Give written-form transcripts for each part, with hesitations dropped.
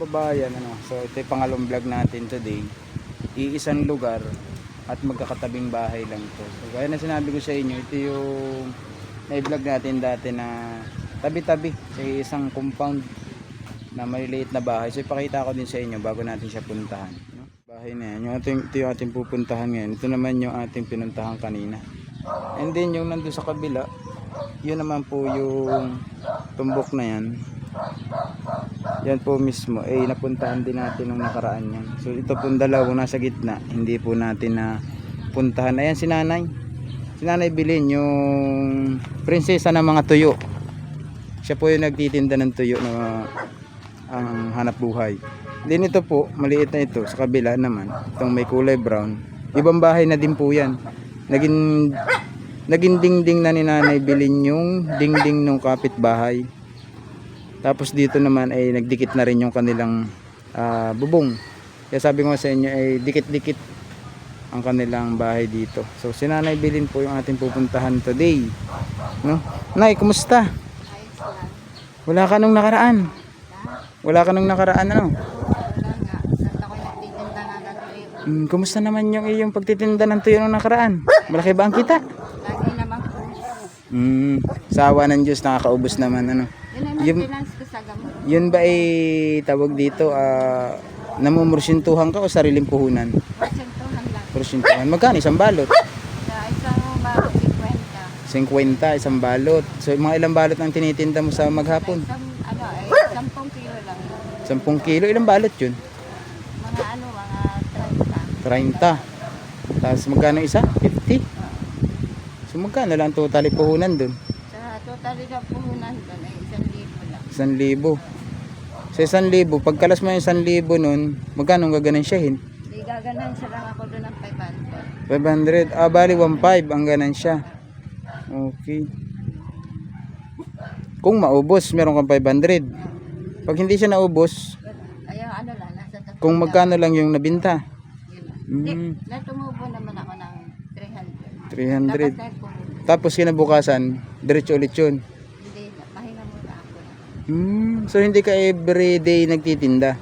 kababayan, so ito yung pangalawang vlog natin today. Iisang lugar at magkakatabing bahay lang to. So gaya na sinabi ko sa inyo, ito yung na-vlog natin dati na tabi-tabi sa isang compound na maliliit na bahay. So ipakita ko din sa inyo bago natin siya puntahan, no? Bahay na yan, ito yung ating pupuntahan ngayon. Ito naman yung ating pinuntahan kanina. And then yung nandun sa kabila, yun naman po yung tumbok na yan. Yan po mismo napuntahan din natin nung nakaraan yan. So ito po dalawang nasa gitna, hindi po natin na puntahan. Ayan si nanay Bilin, yung prinsesa ng mga tuyo. Siya po yung nagtitinda ng tuyo na ang hanap buhay. Din ito po, maliit na ito. Sa kabila naman, itong may kulay brown, ibang bahay na din po yan. Naging dingding na ni Nanay Bilin yung dingding ng kapitbahay. Tapos dito naman ay nagdikit na rin yung kanilang bubong. Kaya sabi ko sa inyo ay dikit-dikit ang kanilang bahay dito. So si Nanay Bilin po yung ating pupuntahan today, no? Nay, kumusta? Wala ka nung nakaraan. Ano? Kumusta naman yung iyong pagtitinda ng tuyo nung nakaraan? Malaki ba ang kita? Lagi naman po. Sa awa ng Diyos nakakaubos naman, ano? Yun ang maintenance ko sa gamot. Yun ba ay tawag dito, namumursintuhan ka o sariling puhunan? Porsentuhan lang. Porsintuhan. Magkano isang balot? Sa isang balot, 50. 50 isang balot. So mga ilang balot ang tinitinda mo sa maghapon? Isang, 10 kilo lang. 10 kilo. Ilang balot yun? Mga 30. 30. Tapos magkano isa? 50. So magkano lang totally puhunan dun? Sa total na puhunan doon ay 1,000 lang. 1,000. Sa 1,000, pagkalas mo yung 1,000 nun, magkano gagansyahin? Di gagansya lang ako doon ng 500. 500. Bali 1,500 ang ganansya. Okay. Kung maubos, meron kang 500. Pag hindi siya naubos, Ayaw nasa 300. kung magkano lang yung nabinta? Hindi, natumubo naman ako ng 300. 300. Tapos pumunta. Tapos kinabukasan, diretso ulit yun. Hindi, pahinga muna ako. So hindi ka everyday nagtitinda?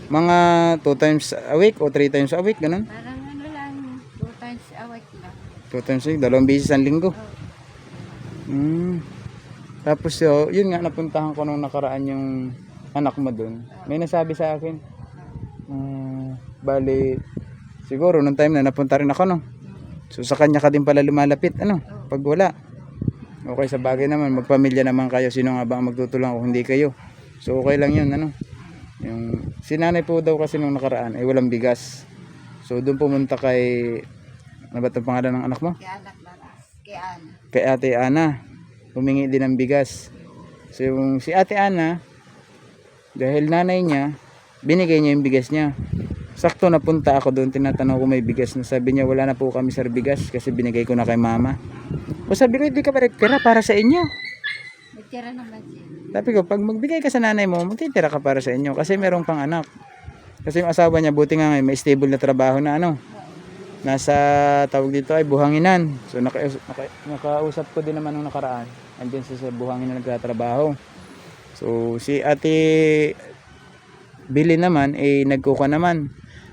Mga 2 times a week o 3 times a week, ganun? Parang lang, 2 times a week lang. 2 times a week, 2 beses ang linggo. Tapos yun nga, napuntahan ko nung nakaraan yung anak mo dun. May nasabi sa akin, bali, siguro nung time na napunta rin ako, no? So sa kanya ka din pala lumalapit, pag wala. Okay, sa bagay naman, magpamilya naman kayo. Sino nga ba ang magtutulong kung hindi kayo? So okay lang yun, Yung sinanay po daw kasi nung nakaraan ay walang bigas. So doon pumunta kay, ano ba itong pangalan ng anak mo? Kay anak Laras. Kay Ana. Kay Ate Ana. Humingi din ng bigas. So yung si Ate Ana, dahil nanay niya, binigay niya yung bigas niya. Sakto napunta ako doon, tinatanong ko may bigas na, sabi niya wala na po kami sir bigas kasi binigay ko na kay mama. O sabi ko, hindi ka ba nagtira para sa inyo? Nagtira naman siya. Sabi ko, pag magbigay ka sa nanay mo, magtitira ka para sa inyo kasi meron kang anak. Kasi yung asawa niya, buti nga ngayon, may stable na trabaho na nasa tawag dito ay buhanginan. So nakausap ko din naman nung nakaraan. Andyan sa buhanginan nagtatrabaho. So si Ate Billy naman nagkuka naman.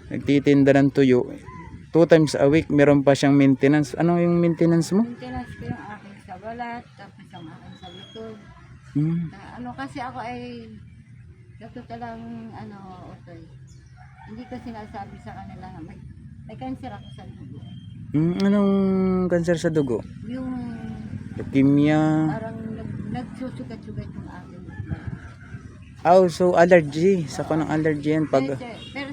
Nagtitinda ng tuyo. 2 times a week meron pa siyang maintenance. Ano yung maintenance mo? Maintenance ko yung aking sa balat, tapos yung aking sa likod. Kasi ako ay dato talang utoy. Hindi ko sinasabi sa kanila na may cancer ako sa dugo. Anong cancer sa dugo? Yung Leukemia. parang nagsusugat-sugat yung aking So allergy. Sa ng allergy yan. pero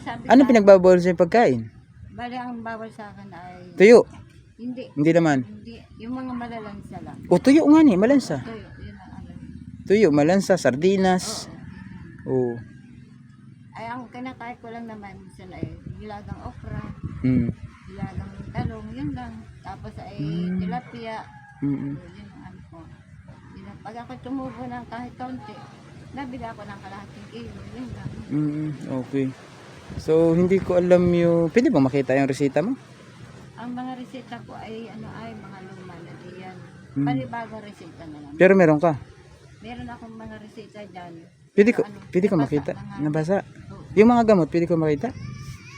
sabi Ano pinagbabawal sa pagkain? bali ang bawal sa akin ay Tuyo. hindi naman. yung mga malalansa lang. O tuyo nga ni, malansa. Tuyo, yun ang Tuyo, malansa, sardinas. Oo. Ay ang kinakain ko lang naman minsan ay nilagang okra, nilagang talong, yun lang. Tapos ay tilapia. Yun ang ko. Pag ako tumubo ng kahit kaunti, nabila ako ng kalahating kilo, yun lang. Okay. So hindi ko alam yung, pwede ba makita yung resita mo? Ang mga reseta ko ay mga luma na diyan. Panibagong reseta na lang. Pero meron ka? Meron akong mga reseta dyan. Pwede ko nabasa makita. na nga. Nabasa. Oo. Yung mga gamot, pwede ko makita.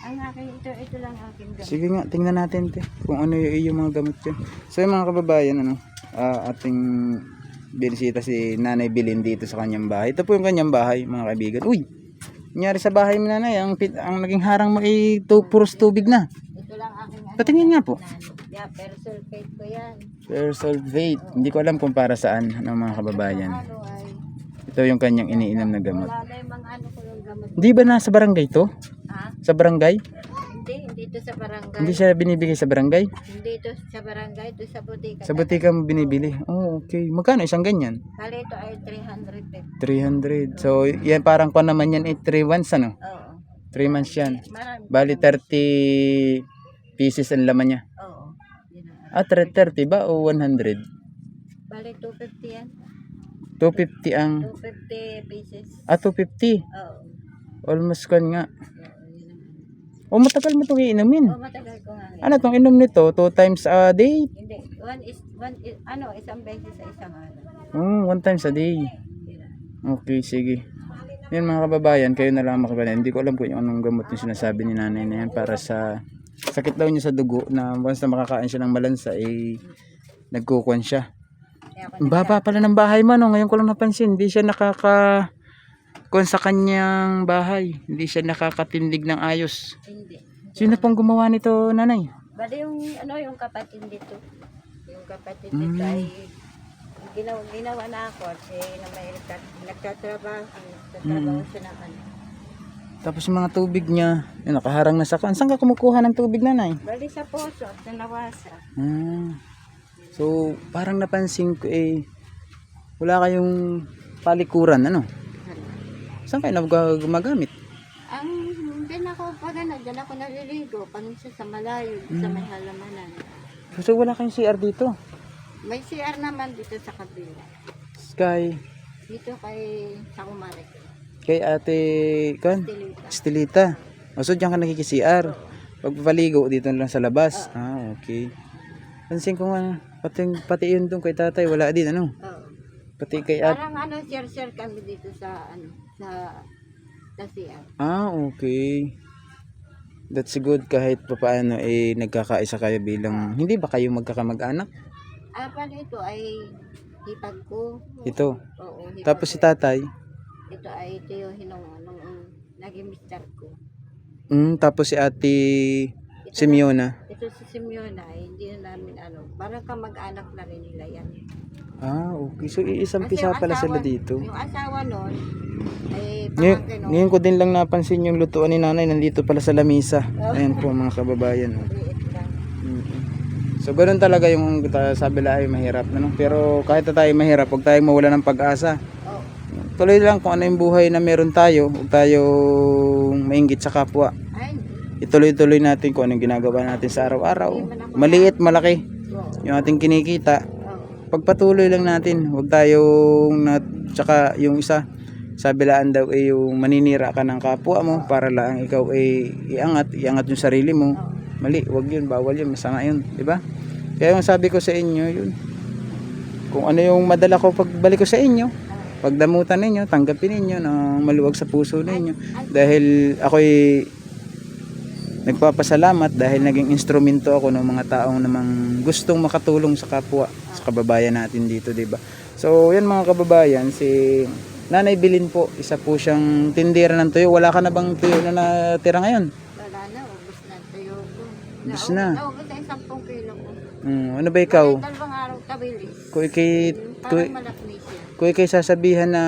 Ang akin, ito lang aking gamit. Sige nga, tingnan natin te. Kung ano yung mga gamot yun. So yung mga kababayan, ating binisita si Nanay Bilin dito sa kanyang bahay. Ito po yung kanyang bahay, mga kaibigan. Uy! Nangyari sa bahay mo nanay, ang naging harang mo ay puros tubig na. Ito lang aking Patingin nga po. Yeah, pero sulfate ko yan. Persolvate. Hindi ko alam kung para saan ng mga kababayan. Ano ay, Ito yung kanyang iniinom na gamot. wala na yung mga ano ko yung gamot. Di ba nasa barangay to? Ha? Sa barangay? Hindi ito sa barangay. Hindi siya binibigay sa barangay? Hindi ito sa barangay, ito sa butika. Sa butika mo binibili? Oh, okay. Magkano isang ganyan? Kali ito ay 350. 300. So, yan parang ko naman yan 3 months ano? Oo. 3 months yan. Marami. Bali 30 pieces ang laman niya. Oo. Yun ang- 30 ba o 100? Bali 250 yan. 250 ang 250 pieces. 250. Oo. Almost kan nga. Yun ang- O matagal mo itong iinumin. Oo, matagal ko nga. Ano tong inom nito? 2 times a day? Hindi. Isang beses sa isang araw. 1 times a day. Yun ang- Okay, sige. Yan mga kababayan, kayo na lang makabayan. Hindi ko alam kung yung anong gamot yung sinasabi ni nanay na yan para sa sakit daw niya sa dugo na once na makakain siya ng malansa nagkukuhan siya. Kaya ako Ang baba pala ng bahay mo, no? Ngayon ko lang napansin, hindi siya kuhan sa kanyang bahay. Hindi siya nakakatindig ng ayos. hindi. Sino pong gumawa nito, nanay? Bali yung kapatid dito. Yung kapatid dito ay ginawa na ako kasi na may nagtatrabaho siya ng ano. Tapos yung mga tubig niya, yun, nakaharang na sa kan. Saan ka kumukuha ng tubig, nanay? Bali sa poso at sa nawasa. So, parang napansin ko wala kayong palikuran, ano? Saan kayo gumagamit? Ang din ako pag dyan ako naliligo pag sa malayo sa may halamanan. So, wala kayong CR dito? May CR naman dito sa kabila. Sky, Dito kay sa Kumarik. kay ate, kan? Tilita. Estelita. O, so, diyan ka nakiki-CR. Pagpapaligo, dito lang sa labas. Okay. Pansin ko nga, pati yun doon kay tatay, wala din, ano? Oo. Pati kay ate. Parang share kami dito sa sa CR. Okay. That's good kahit papaano nagkakaisa kayo bilang, hindi ba kayo magkakamag-anak? Paano ito ay hipag ko. Ito. Oo, hipag Tapos si ko. tatay. Ito ay tiyuhin nung naging mister ko. Tapos si ate Simeona. Ito si Simeona ay hindi na namin parang kamag-anak na rin nila yan. Okay. So iisang Kasi pisa yung pala sila asawa- dito. Yung asawa nun ay Ngayon, pamangkin nung ngayon ko din lang napansin yung lutuan ni nanay nandito pala sa lamisa. Ayan po mga kababayan. liit lang. So ganun talaga yung sabi lang ay mahirap. Ano? Pero kahit na tayo mahirap, huwag tayong mawala ng pag-asa. Oo. Tuloy lang kung ano yung buhay na meron tayo. Huwag tayong mainggit sa kapwa. Ay, Ituloy-tuloy natin kung anong ginagawa natin sa araw-araw. Maliit, malaki. oo. Yung ating kinikita. Oo. Pagpatuloy lang natin. Huwag tayong tsaka yung isa, sabi lang daw yung maninira ka ng kapwa mo para lang ikaw iangat yung sarili mo. Mali, wag yun, bawal yun, masama yun, di ba? Kaya yung sabi ko sa inyo, yun. Kung ano yung madala ko pagbalik ko sa inyo, pagdamutan ninyo, tanggapin ninyo ng maluwag sa puso ninyo. Dahil ako'y nagpapasalamat dahil naging instrumento ako ng mga taong namang gustong makatulong sa kapwa, sa kababayan natin dito, di ba? So, yan mga kababayan, si Nanay Bilin po, isa po siyang tindera ng tuyo. Wala ka na bang tuyo na natira ngayon? Wala na, ubos na tayo ko. Ubos na. Naubos na 10 kilo ko. Ano ba ikaw? Dalawang araw tabilis. Kung ikay, Parang malakmi siya. kung ikay sasabihan na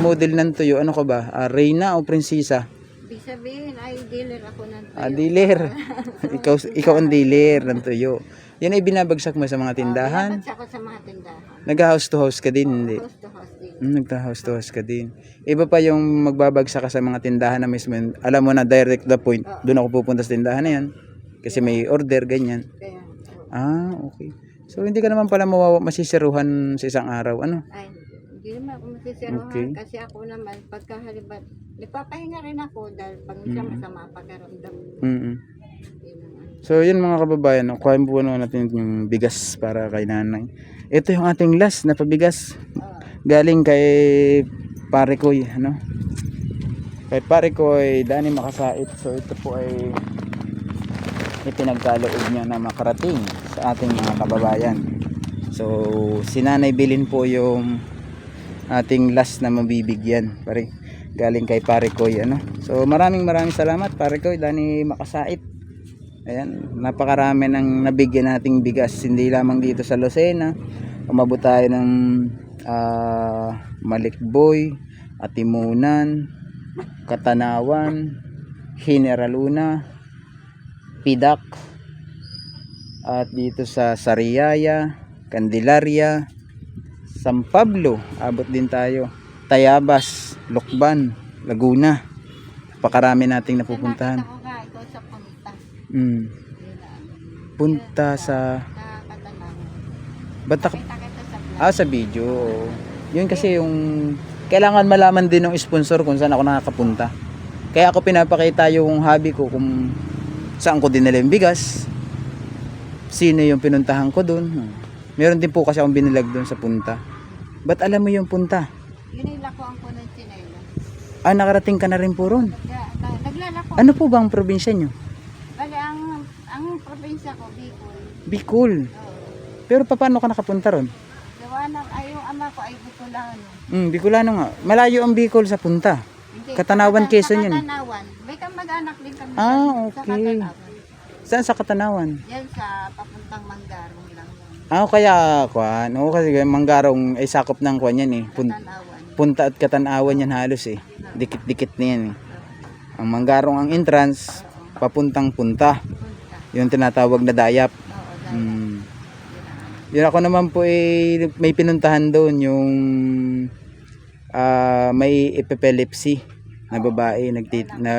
model ng tuyo, ano ka ba? Reyna o prinsesa? Ibig sabihin ay dealer ako ng tayo. Dealer. ikaw ang dealer ng tuyo. Yan ay binabagsak mo sa mga tindahan. Binabagsak ko sa mga tindahan. Nag-house to house ka din, hindi? House to house din. Nagta-house to house ka din. Iba pa yung magbabagsak ka sa mga tindahan na mismo. Alam mo na direct to the point. Doon ako pupunta sa tindahan na yan. Kasi may order, ganyan. Kaya, Okay. So, hindi ka naman pala masisiruhan sa isang araw. Ano? ay, hindi naman ako masisiruhan Okay. kasi ako naman pagkahalibat, nagpapahinga rin ako dahil pag minsan masama pagkaramdam. Mm-mm. Yun ang ano. So, yun mga kababayan. Kuhain po natin yung bigas para kay nanay. Ito yung ating last na pabigas. Galing kay Pare Koy, ano? Kay Pare Koy, Dani Makasait. So ito po ay ipinagkaloob niya na makarating sa ating mga kababayan. So si Nanay Bilin po yung ating last na mabibigyan, pare, galing kay Pare Koy, ano? So maraming salamat Pare Koy, Dani Makasait. Ayan, napakarami ng nabigyan nating bigas, hindi lamang dito sa Lucena. Umabot tayo ng Malikboy, Atimunan, Katanawan, General Luna, Pidak, at dito sa Sariaya, Candelaria, San Pablo, abot din tayo, Tayabas, Lokban, Laguna. Pakarami nating napupuntahan. Nakita ko nga, ikaw sa punta. Punta sa Nakakatanaw. Batak. Nakita kita sa vlog. Sa video. Yun kasi yung kailangan malaman din ng sponsor kung saan ako nakakapunta. Kaya ako pinapakita yung hobby ko, kung saan ko dinala yung bigas, sino yung pinuntahan ko doon. Meron din po kasi akong binilag doon sa punta. Ba't alam mo yung punta? Yun yung lakuan ko ng Chinelo. Nakarating ka na rin po ron. Naglalako. Ano po bang probinsya nyo? Bali, ang probinsya ko, Bicol. Bicol. Oo. Pero paano ka nakapunta ron? Gawa ng, yung ama ko ay Bicolano. Bicolano nga. Malayo ang Bicol sa punta. Hindi, Katanawan, Quezon yun. Katanawan. May kamag-anak din kami. Ah, Sa okay. Katanawan. Saan sa Katanawan? Yan sa papuntang Mangarong lang yun. Kaya kuan, kasi Manggarong ay sakop ng kuan yan eh. Katanawan. Punta at Katanawan yan halos eh. Dikit-dikit na yan eh. Ang Manggarong ang entrance, papuntang punta. Punta. Yung tinatawag na Dayap. Oo, dahil. Yun ako naman po may pinuntahan doon yung may epilepsy na babae na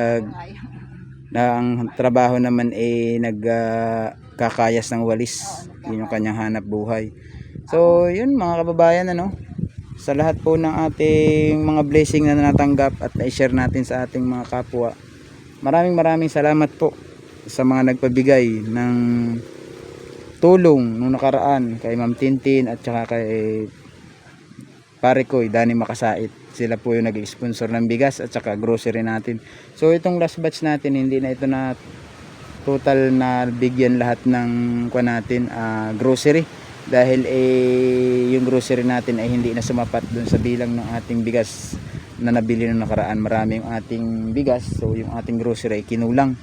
ang trabaho naman nagkakayas ng walis. Yun yung kanyang hanap buhay. So yun mga kababayan, ano, sa lahat po ng ating mga blessing na natanggap at na-share natin sa ating mga kapwa, maraming salamat po sa mga nagpabigay ng tulong nung nakaraan kay Ma'am Tintin at saka kay Pare Koy, Dani Makasait. Sila po yung nag-sponsor ng bigas at saka grocery natin. So itong last batch natin, hindi na ito na total na bigyan lahat ng natin grocery, dahil yung grocery natin ay hindi na sumapat dun sa bilang ng ating bigas na nabili nung nakaraan. Marami yung ating bigas, so yung ating grocery ay kinulang.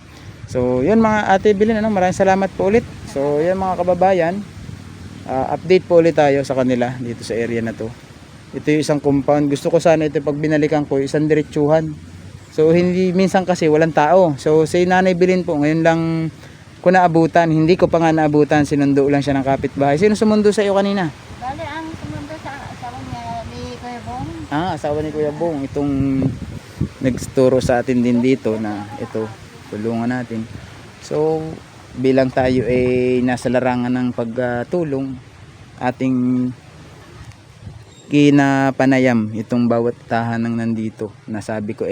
So yun mga ate Bilin, ano, maraming salamat po ulit. So yun mga kababayan, update po ulit tayo sa kanila dito sa area na to. Ito yung isang compound. Gusto ko sana ito pag binalikan ko, isang diretsuhan. So hindi, minsan kasi walang tao. So si Nanay Bilin po, ngayon lang ko naabutan. Hindi ko pa nga naabutan, sinundo lang siya ng kapitbahay. Sino sumundo sa iyo kanina? Bali, ang sumundo sa asawa niya ni Kuya Bong. Asawa ni Kuya Bong. Itong nagturo sa atin din dito na ito, tulungan natin. So bilang tayo ay nasa larangan ng pagtulong, ating kinapanayam itong bawat tahanang nandito. Nasabi ko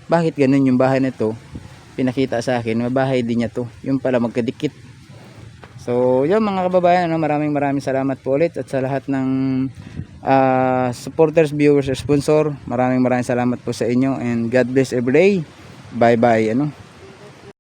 bakit ganun yung bahay na to? Pinakita sa akin, mabahay din niya to. Yung pala magkadikit. So yun mga kababayan, ano, maraming salamat po ulit, at sa lahat ng supporters, viewers, sponsor, maraming salamat po sa inyo, and God bless every day. Bye bye, ano.